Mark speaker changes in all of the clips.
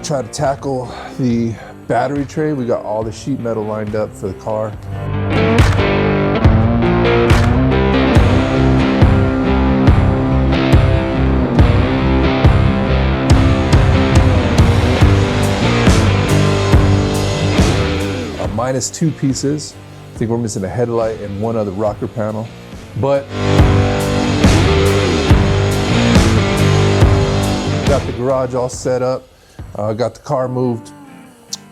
Speaker 1: try to tackle the battery tray. We got all the sheet metal lined up for the car. Minus 2 pieces. I think we're missing a headlight and one other rocker panel. But got the garage all set up, got the car moved.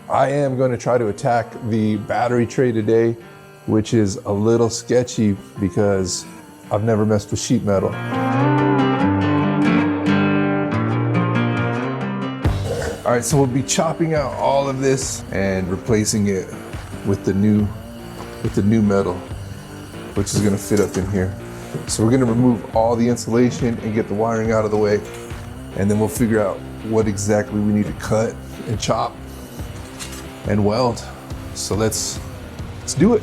Speaker 1: I am going to try to attack the battery tray today, which is a little sketchy because I've never messed with sheet metal. All right, so we'll be chopping out all of this and replacing it with the new metal, which is gonna fit up in here. So we're gonna remove all the insulation and get the wiring out of the way, and then we'll figure out what exactly we need to cut and chop and weld. So let's do it.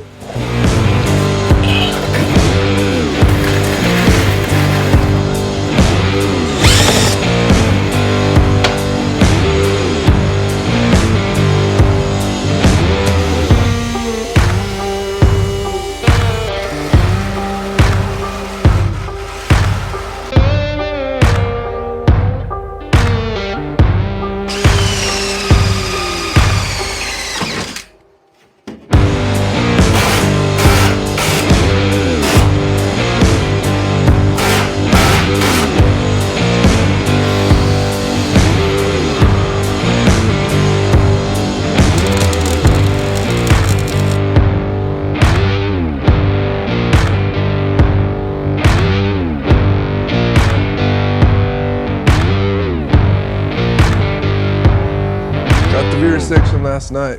Speaker 1: Got the rear section last night.